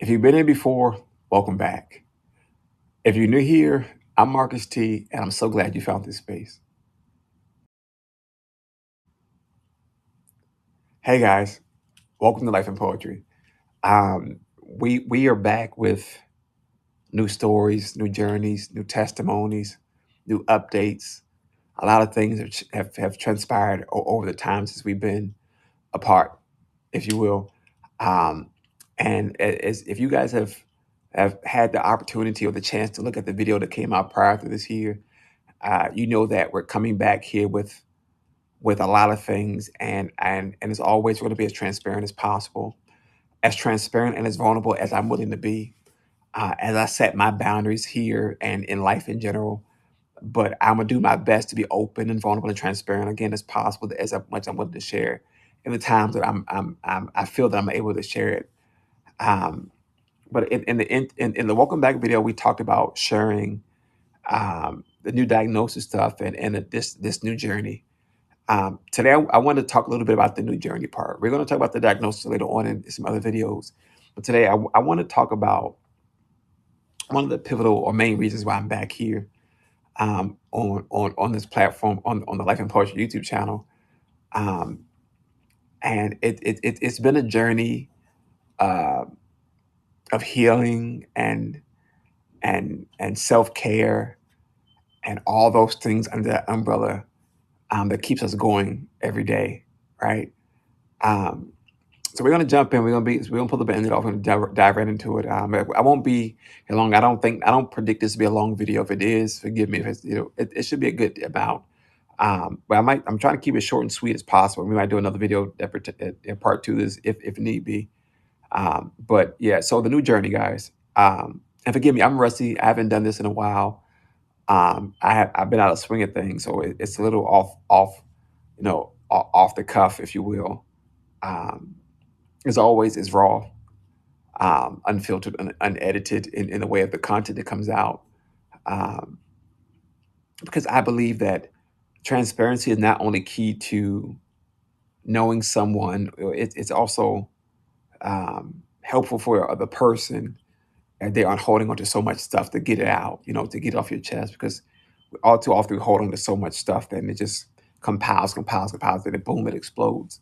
If you've been here before, welcome back. If you're new here, I'm Marcus T, and I'm so glad you found this space. Hey guys, welcome to Life and Poetry. We are back with new stories, new journeys, new testimonies, new updates. A lot of things have transpired over the time since we've been apart, if you will. Um, and as if you guys have had the opportunity or the chance to look at the video that came out prior to this year, you know that we're coming back here with a lot of things, and as always, we're going to be as transparent and as vulnerable as I'm willing to be. As I set my boundaries here and in life in general, but I'm gonna do my best to be open and vulnerable and transparent again as possible, as much I'm willing to share in the times that I feel that I'm able to share it. Um, but in the welcome back video, we talked about sharing the new diagnosis stuff and this new journey. Today, I want to talk a little bit about the new journey part. We're going to talk about the diagnosis later on in some other videos, but today I want to talk about one of the pivotal or main reasons why I'm back here on this platform on the Life and Poetry YouTube channel. Um, and it's been a journey uh, of healing and self care and all those things under that umbrella that keeps us going every day, right? Um, so we're gonna jump in. We're gonna pull the band off and dive right into it. I won't be here long. I don't predict this to be a long video. If it is, forgive me. If it's it should be a good amount. But I'm trying to keep it short and sweet as possible. We might do another video in part two this if need be. But yeah, so the new journey, guys. And forgive me, I'm rusty. I haven't done this in a while. I've been out of swing of things, so it's a little off, off the cuff, if you will. Um, as always, it's raw, unfiltered, unedited in the way of the content that comes out. Um, because I believe that transparency is not only key to knowing someone, it's also helpful for the person, and they aren't holding on to so much stuff to get it out, to get it off your chest. Because all too often we hold on to so much stuff, then it just compiles, and then boom, it explodes.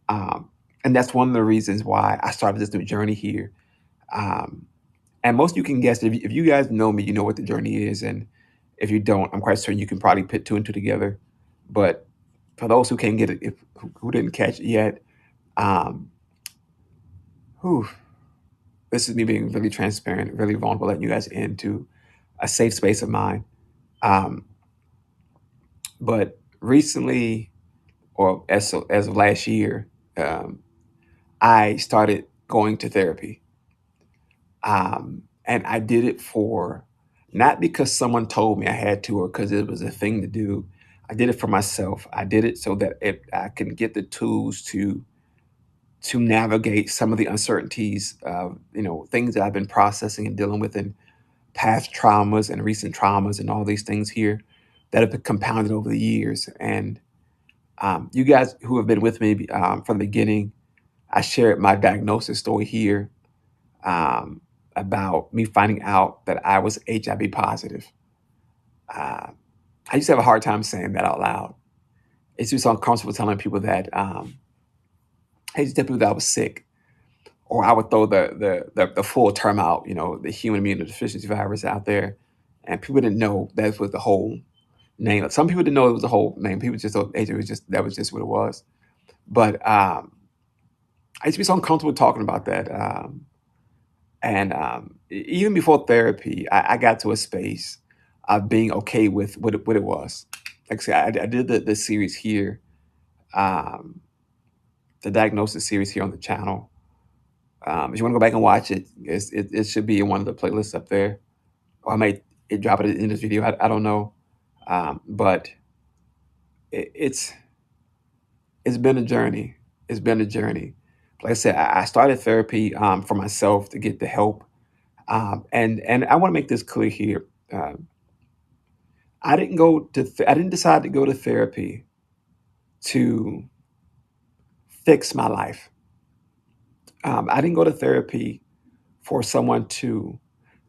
Um, and that's one of the reasons why I started this new journey here. Um, and most of you can guess, if you guys know me, you know what the journey is. And if you don't, I'm quite certain you can probably put two and two together. But for those who can't get it, who didn't catch it yet, um, whew, this is me being really transparent, really vulnerable, letting you guys into a safe space of mine. Um, but recently, or as of last year, um, I started going to therapy. And I did it for not because someone told me I had to or because it was a thing to do. I did it for myself. I did it so that I can get the tools to navigate some of the uncertainties, things that I've been processing and dealing with in past traumas and recent traumas and all these things here that have been compounded over the years. And you guys who have been with me from the beginning, I shared my diagnosis story here, um, about me finding out that I was HIV positive. Uh, I used to have a hard time saying that out loud. It's just uncomfortable telling people that. I used to tell people that I was sick, or I would throw the full term out, the human immunodeficiency virus out there, and people didn't know that was the whole name. Some people didn't know it was the whole name. People just thought HIV was just that was just what it was. But I used to be so uncomfortable talking about that. And even before therapy, I got to a space of being okay with what it was. Like I said, I did the series here, um, the diagnosis series here on the channel. If you want to go back and watch it, it should be in one of the playlists up there. Or I might drop it in this video. I don't know. But it's been a journey. It's been a journey. Like I said, I started therapy for myself to get the help. And I want to make this clear here. Um, I didn't decide to go to therapy to fix my life. I didn't go to therapy for someone to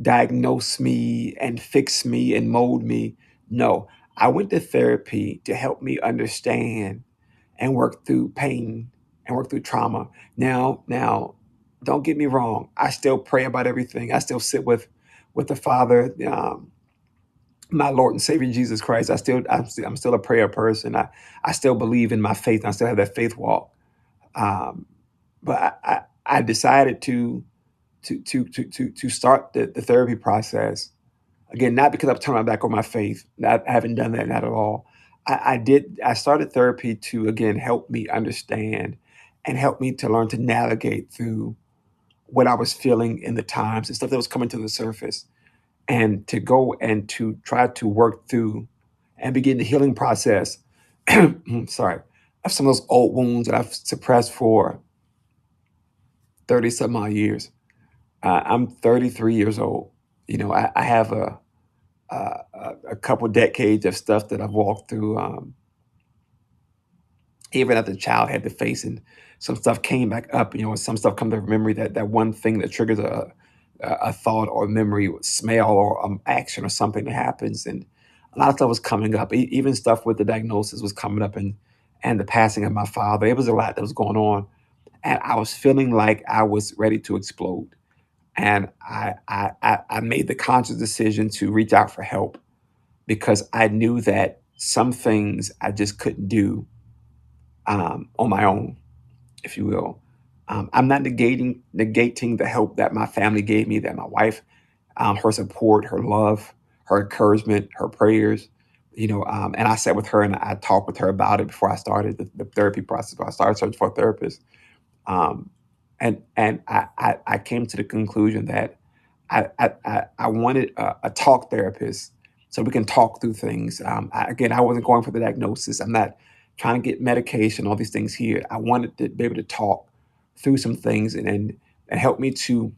diagnose me and fix me and mold me. No, I went to therapy to help me understand and work through pain and work through trauma. Now, don't get me wrong. I still pray about everything. I still sit with the Father, my Lord and Savior Jesus Christ. I'm still a prayer person. I still believe in my faith. I still have that faith walk. Um, but I decided to start the therapy process again, not because I've turned my back on my faith. I haven't done that, not at all. I started therapy to again help me understand and help me to learn to navigate through what I was feeling in the times and stuff that was coming to the surface, and to go and to try to work through and begin the healing process. Sorry, of some of those old wounds that I've suppressed for 30 some odd years. I'm 33 years old. I have a couple decades of stuff that I've walked through. Even as a child, had to face, and some stuff came back up. And some stuff come to memory. That one thing that triggers a thought or memory, or smell or action or something that happens, and a lot of stuff was coming up. Even stuff with the diagnosis was coming up, and the passing of my father. It was a lot that was going on, and I was feeling like I was ready to explode. And I made the conscious decision to reach out for help because I knew that some things I just couldn't do on my own, if you will. I'm not negating the help that my family gave me, that my wife, her support, her love, her encouragement, her prayers. And I sat with her and I talked with her about it before I started the therapy process. Before I started searching for a therapist, um, and I came to the conclusion that I wanted a talk therapist so we can talk through things. Again, I wasn't going for the diagnosis. I'm not trying to get medication, all these things here. I wanted to be able to talk through some things and help me to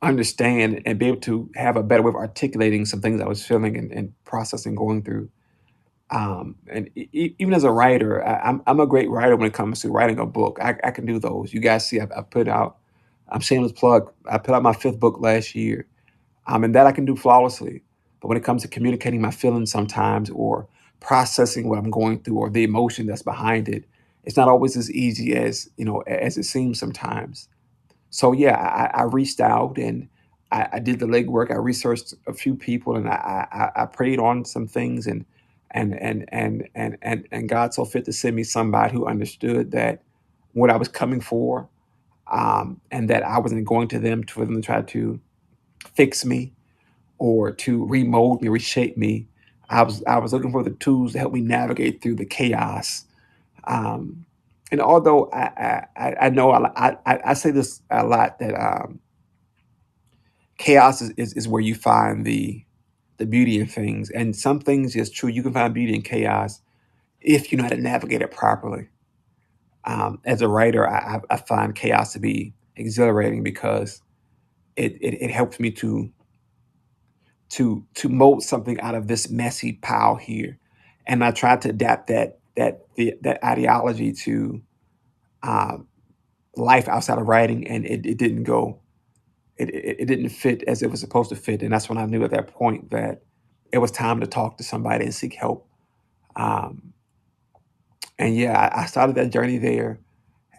understand and be able to have a better way of articulating some things I was feeling and processing, going through. And even as a writer, I'm a great writer when it comes to writing a book. I can do those. You guys see, I put out. I'm shameless plug. I put out my fifth book last year, and that I can do flawlessly. But when it comes to communicating my feelings, sometimes, or processing what I'm going through, or the emotion that's behind it, it's not always as easy as as it seems sometimes. So yeah, I reached out and I did the legwork. I researched a few people and I prayed on some things, and God saw fit to send me somebody who understood that what I was coming for, and that I wasn't going to them for them to try to fix me or to remold me, reshape me. I was looking for the tools to help me navigate through the chaos. Um, and although I know I say this a lot, that chaos is where you find the beauty in things, and some things is true. You can find beauty in chaos if you know how to navigate it properly. As a writer, I find chaos to be exhilarating because it helps me to mold something out of this messy pile here, and I tried to adapt that ideology to um, life outside of writing, and it didn't go. It didn't fit as it was supposed to fit, and that's when I knew at that point that it was time to talk to somebody and seek help. Um, and yeah, I started that journey there,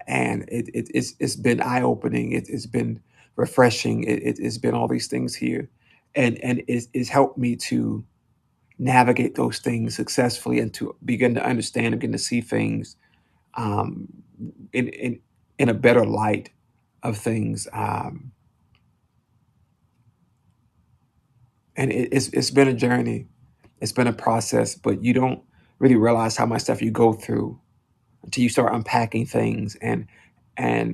and it's been eye opening. It's been refreshing. It's been all these things here, and it's helped me to navigate those things successfully and to begin to understand and begin to see things um, in a better light of things. And it's been a journey. It's been a process, but you don't really realize how much stuff you go through until you start unpacking things. And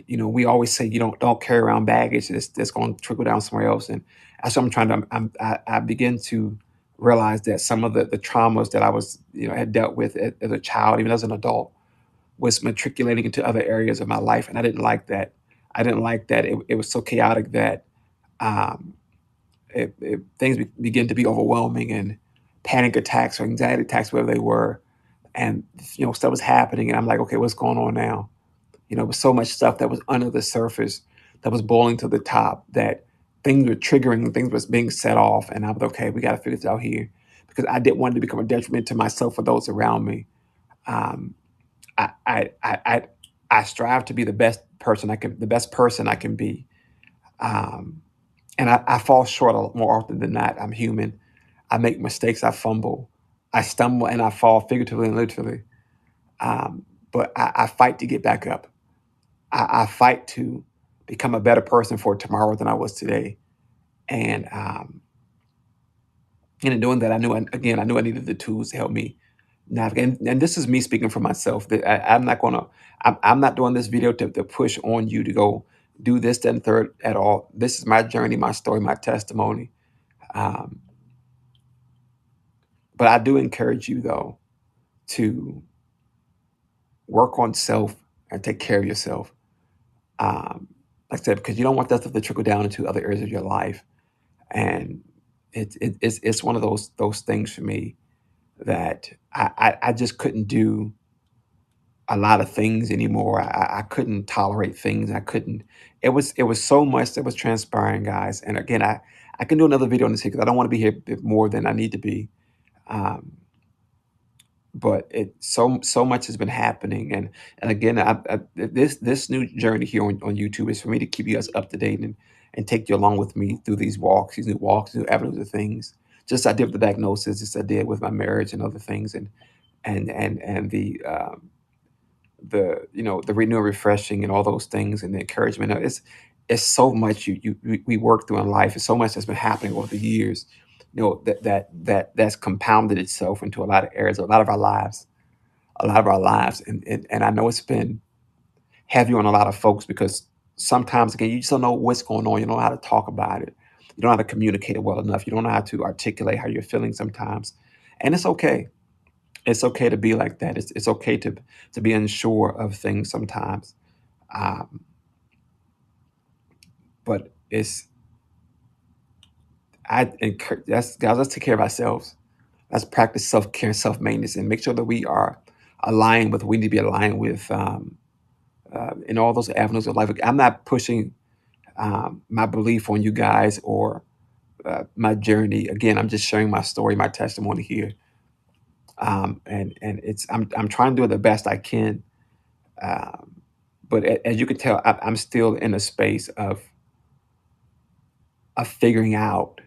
we always say you don't carry around baggage that's going to trickle down somewhere else. And that's what I'm trying to. I begin to realize that some of the traumas that I was had dealt with as a child, even as an adult, was matriculating into other areas of my life, and I didn't like that. I didn't like that. It was so chaotic that um, things begin to be overwhelming, and panic attacks or anxiety attacks, wherever they were, and stuff was happening, and I'm like, okay, what's going on now? With so much stuff that was under the surface that was boiling to the top, that things were triggering, things was being set off, and I was okay. We got to figure this out here because I didn't want it to become a detriment to myself or those around me. Um, I, I, I, I, I strive to be the best person I can be. Um, and I fall short more often than not. I'm human. I make mistakes. I fumble. I stumble and I fall figuratively and literally. But I fight to get back up. I fight to become a better person for tomorrow than I was today. And in doing that, I knew I needed the tools to help me navigate. And this is me speaking for myself. That I'm not gonna. I'm not doing this video to push on you to go do this, that, and third at all. This is my journey, my story, my testimony. Um, but I do encourage you though to work on self and take care of yourself. Um, like I said, because you don't want that stuff to trickle down into other areas of your life. And it's one of those things for me that I just couldn't do a lot of things anymore. I couldn't tolerate things. I couldn't. It was so much that was transpiring, guys. And again, I can do another video on this here because I don't want to be here more than I need to be. Um, but so much has been happening, and again, this new journey here on YouTube is for me to keep you guys up to date and take you along with me through these new walks, new avenues of things. Just I did with the diagnosis, just I did with my marriage and other things, and the the renewal, refreshing, and all those things, and the encouragement. It's so much we work through in life. It's so much that's been happening over the years. That's compounded itself into a lot of areas, a lot of our lives, and I know it's been heavy on a lot of folks because sometimes again you just don't know what's going on. You don't know how to talk about it. You don't know how to communicate it well enough. You don't know how to articulate how you're feeling sometimes, and it's okay. It's okay to be like that. It's okay to be unsure of things sometimes. Um, but it's I encourage that's guys. Let's take care of ourselves. Let's practice self care, self maintenance, and make sure that we are aligned with what we need to be aligned with in all those avenues of life. I'm not pushing my belief on you guys or my journey. Again, I'm just sharing my story, my testimony here, and I'm trying to do the best I can. Um, but as you can tell, I'm still in a space of figuring out,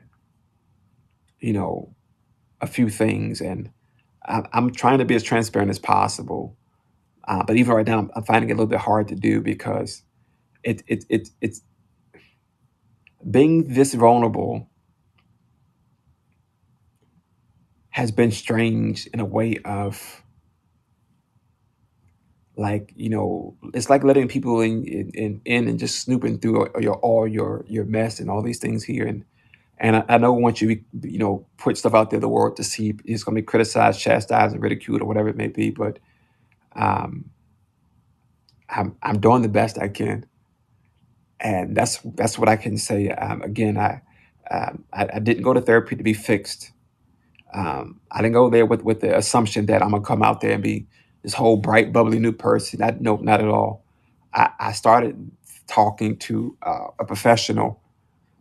you know, a few things, and I'm trying to be as transparent as possible. But even right now, I'm finding it a little bit hard to do because it's being this vulnerable has been strange in a way of like it's like letting people in and just snooping through all your mess and all these things here. And I know once you put stuff out there the world to see, it's going to be criticized, chastised, and ridiculed or whatever it may be. But um, I'm doing the best I can, and that's what I can say. Again, I didn't go to therapy to be fixed. I didn't go there with the assumption that I'm gonna come out there and be this whole bright, bubbly new person. No, not at all. I started talking to a professional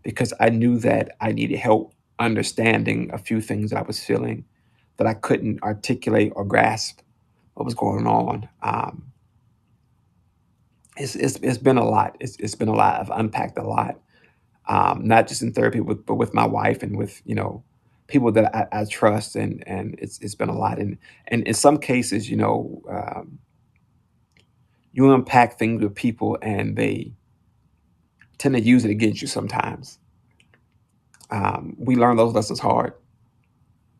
because I knew that I needed help understanding a few things that I was feeling that I couldn't articulate or grasp what was going on. It's been a lot. It's been a lot. I've unpacked a lot, not just in therapy, but with my wife and with people that I trust, and it's been a lot. And in some cases, you unpack things with people, and they tend to use it against you sometimes. We learn those lessons hard,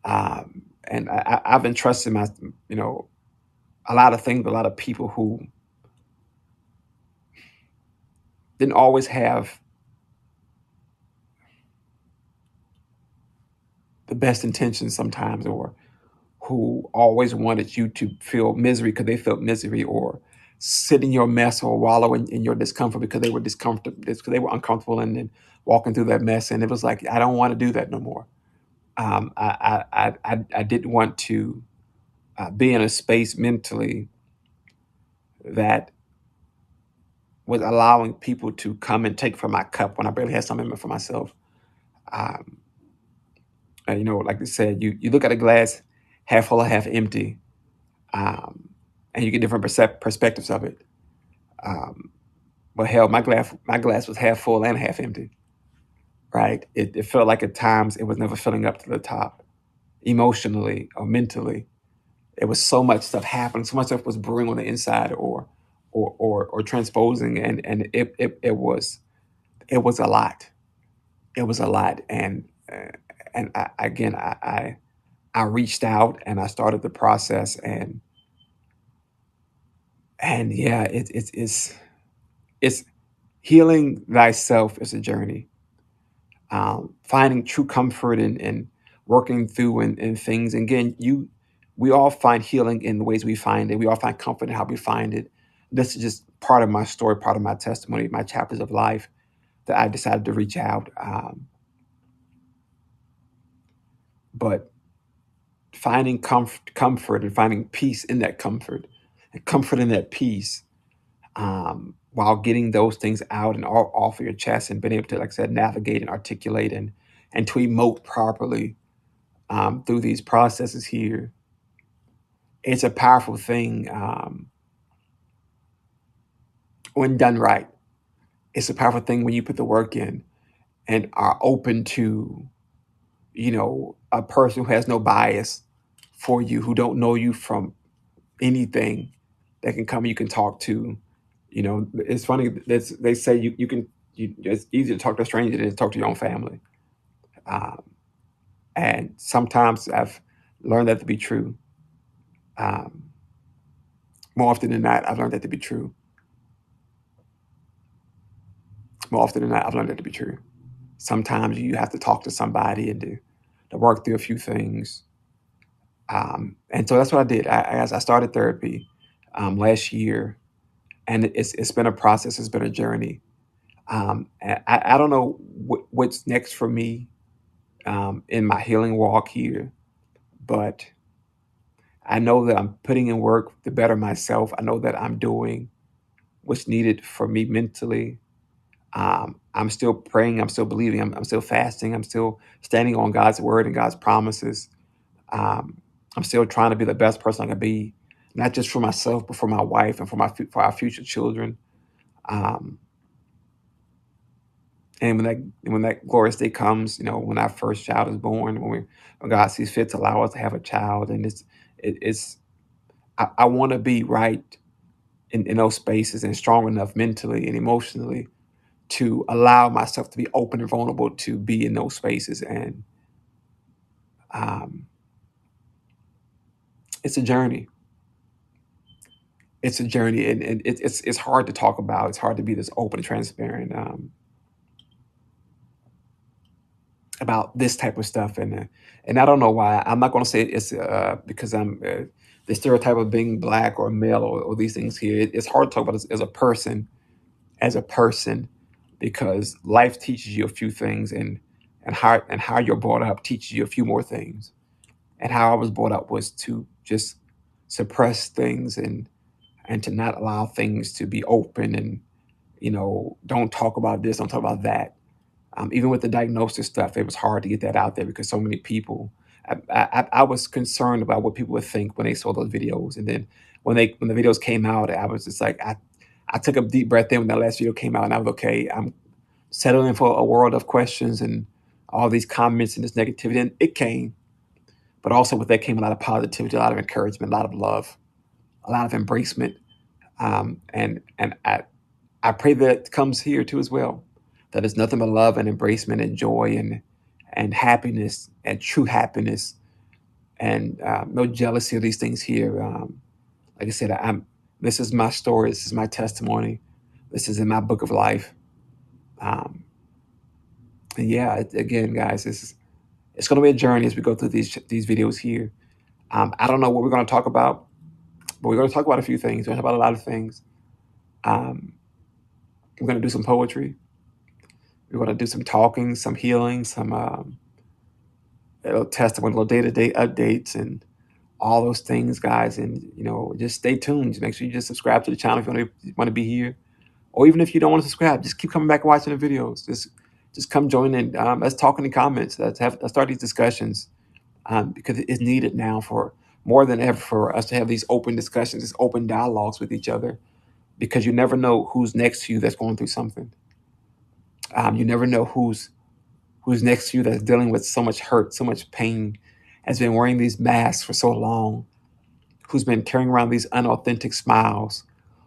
and I've entrusted you know, a lot of things, a lot of people who didn't always have the best intentions sometimes, or who always wanted you to feel misery because they felt misery, or sit in your mess or wallow in your discomfort because they were discomfortable, because they were uncomfortable and then walking through that mess. And it was like, I don't want to do that no more. I didn't want to be in a space mentally that was allowing people to come and take from my cup when I barely had something for myself. Um, and, like I said, you look at a glass half full or half empty, um, and you get different perspectives of it. Um, but hell, my glass was half full and half empty. Right? It felt like at times it was never filling up to the top, emotionally or mentally. It was so much stuff happening, so much stuff was brewing on the inside, or transposing, and it was a lot. It was a lot, and again, I reached out and I started the process, and yeah, it's healing thyself is a journey. Finding true comfort and working through and things. And again, we all find healing in the ways we find it. We all find comfort in how we find it. This is just part of my story, part of my testimony, my chapters of life that I decided to reach out. But finding comfort and finding peace in that comfort, and comfort in that peace, while getting those things out and off of your chest, and being able to, like I said, navigate and articulate and to emote properly, through these processes here. It's a powerful thing, when done right. It's a powerful thing when you put the work in and are open to, a person who has no bias for you, who don't know you from anything, that can come, you can talk to. It's funny that they say it's easier to talk to a stranger than to talk to your own family. Um, and sometimes I've learned that to be true. Um, More often than not, I've learned that to be true. More often than not, I've learned that to be true. Sometimes you have to talk to somebody and to work through a few things. And so that's what I did. As I started therapy, last year, and it's been a process. It's been a journey. And I don't know what's next for me, in my healing walk here, but I know that I'm putting in work to better myself. I know that I'm doing what's needed for me mentally. I'm still praying. I'm still believing. I'm still fasting. I'm still standing on God's word and God's promises. Um, I'm still trying to be the best person I can be, not just for myself, but for my wife and for our future children. Um, and when that glorious day comes, when our first child is born, when God sees fit to allow us to have a child, and it's I want to be right in those spaces and strong enough mentally and emotionally to allow myself to be open and vulnerable to be in those spaces. And um, it's a journey. It's a journey, and it's hard to talk about. It's hard to be this open and transparent, about this type of stuff. And I don't know why. I'm not going to say it's because I'm the stereotype of being black or male, or these things here. It's hard to talk about as a person, because life teaches you a few things, and how you're brought up teaches you a few more things. And how I was brought up was to just suppress things, and to not allow things to be open, and don't talk about this, don't talk about that. Even with the diagnosis stuff, it was hard to get that out there because so many people. I was concerned about what people would think when they saw those videos, and then when the videos came out, I was just like, I took a deep breath in when that last video came out, and I was okay. I'm settling for a world of questions and all these comments and this negativity, and it came. But also with that came a lot of positivity, a lot of encouragement, a lot of love, a lot of embracement. And I pray that comes here too as well. That it's nothing but love and embracement and joy and happiness and true happiness, and no jealousy of these things here. Like I said, I'm. This is my story. This is my testimony. This is in my book of life. Um, and yeah, again, guys, it's going to be a journey as we go through these videos here. I don't know what we're going to talk about, but we're going to talk about a few things. We're going to talk about a lot of things. Um, we're going to do some poetry. We're going to do some talking, some healing, some little testimony, little day-to-day updates, and all those things, guys. And just stay tuned. Just make sure you just subscribe to the channel if you want to be here. Or even if you don't want to subscribe, just keep coming back and watching the videos. Just come join in. Let's talk in the comments. Let's start these discussions, because it is needed now for more than ever for us to have these open discussions, these open dialogues with each other, because you never know who's next to you that's going through something. You never know who's next to you that's dealing with so much hurt, so much pain, has been wearing these masks for so long, who's been carrying around these unauthentic smiles,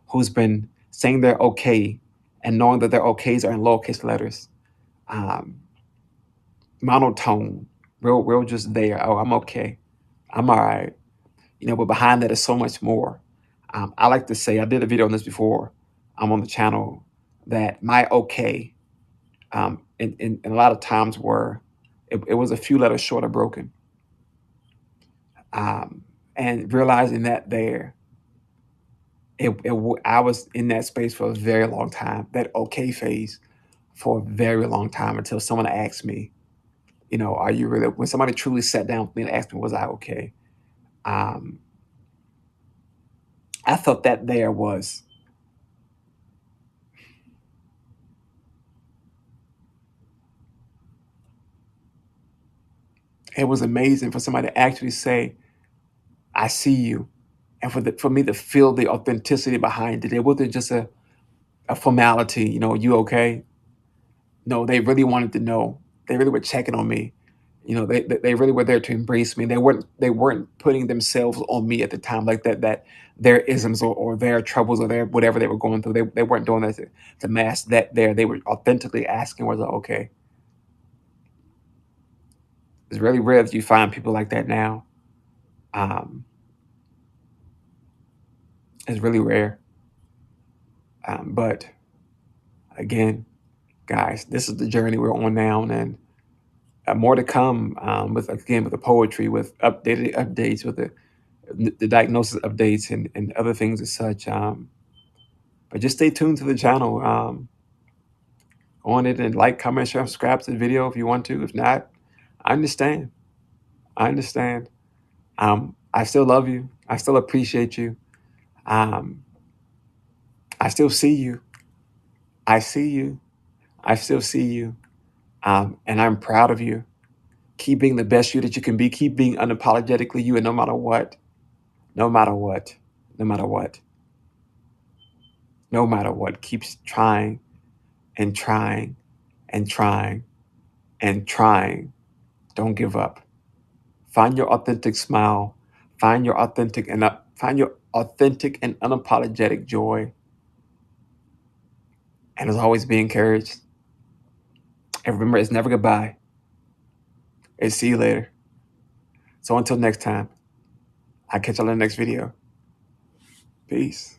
who's been saying they're okay and knowing that their okays are in lowercase letters, um, monotone, real just there. Oh, I'm okay. I'm all right. But behind that is so much more. I like to say, I did a video on this before. I'm on the channel that my okay, in a lot of times were, it was a few letters short of broken. Um, and realizing that there, I was in that space for a very long time, that okay phase for a very long time, until someone asked me, are you really, when somebody truly sat down with me and asked me, was I okay? Um, I thought that there was, it was amazing for somebody to actually say, I see you. And for me to feel the authenticity behind it. It wasn't just a formality, you okay? No, they really wanted to know. They really were checking on me. They really were there to embrace me. They weren't putting themselves on me at the time, like that their isms, or their troubles, or their whatever they were going through. They weren't doing that to mask that there. They were authentically asking, was I okay? It's really rare that you find people like that now. Um, it's really rare. But again, guys, this is the journey we're on now, and more to come, with the poetry, with updated updates, with the diagnosis updates, and other things as such. But just stay tuned to the channel, on it, and like, comment, share, subscribe to the video if you want to. If not, I understand. I understand. I still love you. I still appreciate you. Um, I still see you. I see you. I still see you. And I'm proud of you. Keep being the best you that you can be. Keep being unapologetically you, and no matter what, no matter what, no matter what, no matter what, keep trying and trying and trying and trying. Don't give up. Find your authentic smile. Find your authentic and unapologetic joy. And as always, be encouraged. And remember, it's never goodbye. It's see you later. So until next time, I'll catch y'all in the next video. Peace.